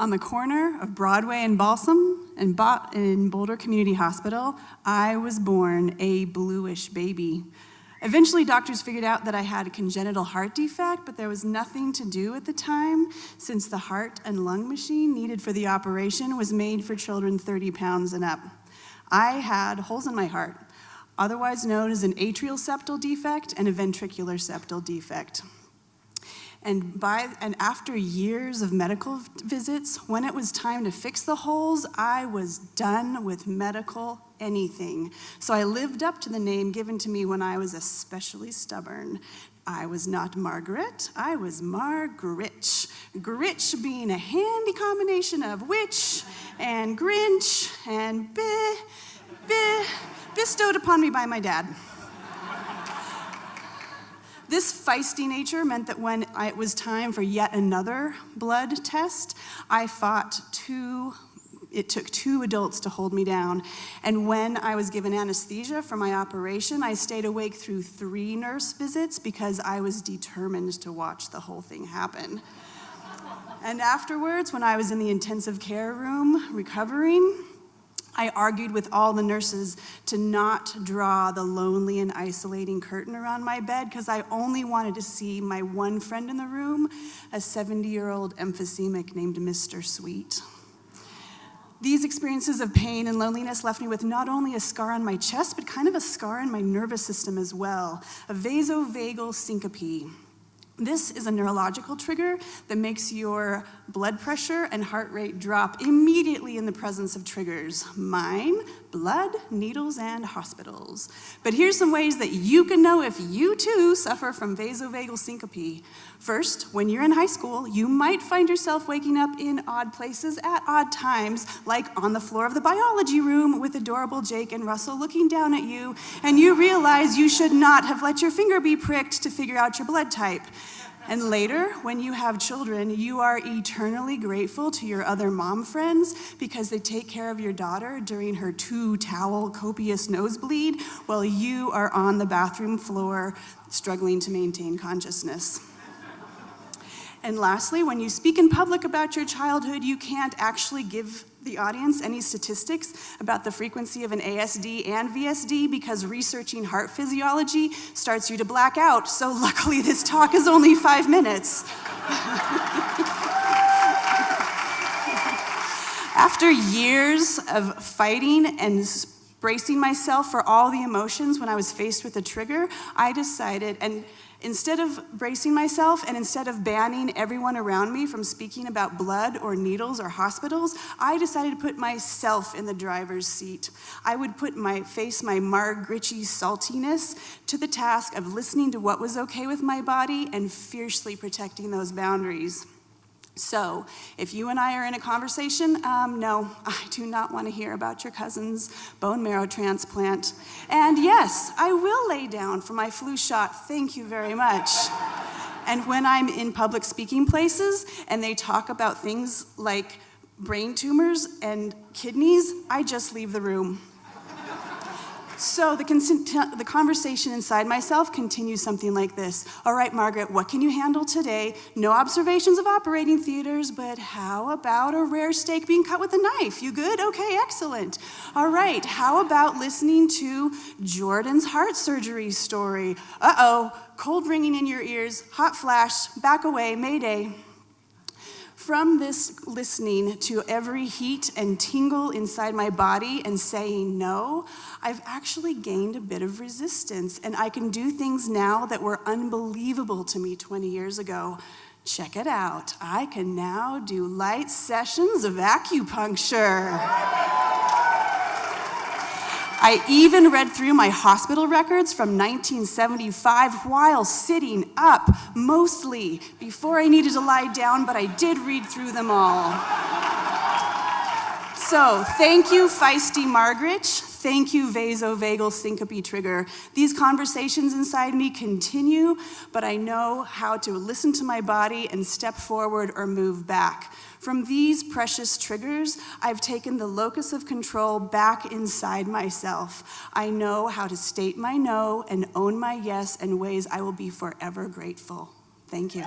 On the corner of Broadway and Balsam in Boulder Community Hospital, I was born a bluish baby. Eventually, doctors figured out that I had a congenital heart defect, but there was nothing to do at the time, since the heart and lung machine needed for the operation was made for children 30 pounds and up. I had holes in my heart, otherwise known as an atrial septal defect and a ventricular septal defect. And after years of medical visits, when it was time to fix the holes, I was done with medical anything. So I lived up to the name given to me when I was especially stubborn. I was not Margaret, I was Margaret. Gritch being a handy combination of witch and Grinch and bestowed upon me by my dad. This feisty nature meant that when it was time for yet another blood test, it took two adults to hold me down. And when I was given anesthesia for my operation, I stayed awake through 3 nurse visits because I was determined to watch the whole thing happen. And afterwards, when I was in the intensive care room recovering, I argued with all the nurses to not draw the lonely and isolating curtain around my bed because I only wanted to see my one friend in the room, a 70-year-old emphysemic named Mr. Sweet. These experiences of pain and loneliness left me with not only a scar on my chest, but kind of a scar in my nervous system as well, a vasovagal syncope. This is a neurological trigger that makes your blood pressure and heart rate drop immediately in the presence of triggers: mine, blood, needles, and hospitals. But here's some ways that you can know if you too suffer from vasovagal syncope. First, when you're in high school, you might find yourself waking up in odd places at odd times, like on the floor of the biology room with adorable Jake and Russell looking down at you, and you realize you should not have let your finger be pricked to figure out your blood type. And later, when you have children, you are eternally grateful to your other mom friends because they take care of your daughter during her 2-towel copious nosebleed while you are on the bathroom floor struggling to maintain consciousness. And lastly, when you speak in public about your childhood, you can't actually give the audience any statistics about the frequency of an ASD and VSD because researching heart physiology starts you to black out. So luckily, this talk is only 5 minutes. After years of fighting and bracing myself for all the emotions when I was faced with a trigger, I decided, and instead of bracing myself and instead of banning everyone around me from speaking about blood or needles or hospitals, I decided to put myself in the driver's seat. I would face my Margaret-y saltiness to the task of listening to what was okay with my body and fiercely protecting those boundaries. So, if you and I are in a conversation, no, I do not want to hear about your cousin's bone marrow transplant. And yes, I will lay down for my flu shot, thank you very much. And when I'm in public speaking places and they talk about things like brain tumors and kidneys, I just leave the room. So the conversation inside myself continues something like this. All right, Margaret, what can you handle today? No observations of operating theaters, but how about a rare steak being cut with a knife? You good? Okay, excellent. All right, how about listening to Jordan's heart surgery story? Uh-oh, cold ringing in your ears, hot flash, back away, mayday. From this listening to every heat and tingle inside my body and saying no, I've actually gained a bit of resistance, and I can do things now that were unbelievable to me 20 years ago. Check it out. I can now do light sessions of acupuncture. I even read through my hospital records from 1975 while sitting up, mostly, before I needed to lie down, but I did read through them all. So, thank you, feisty Margaret. Thank you, vasovagal syncope trigger. These conversations inside me continue, but I know how to listen to my body and step forward or move back. From these precious triggers, I've taken the locus of control back inside myself. I know how to state my no and own my yes in ways I will be forever grateful. Thank you.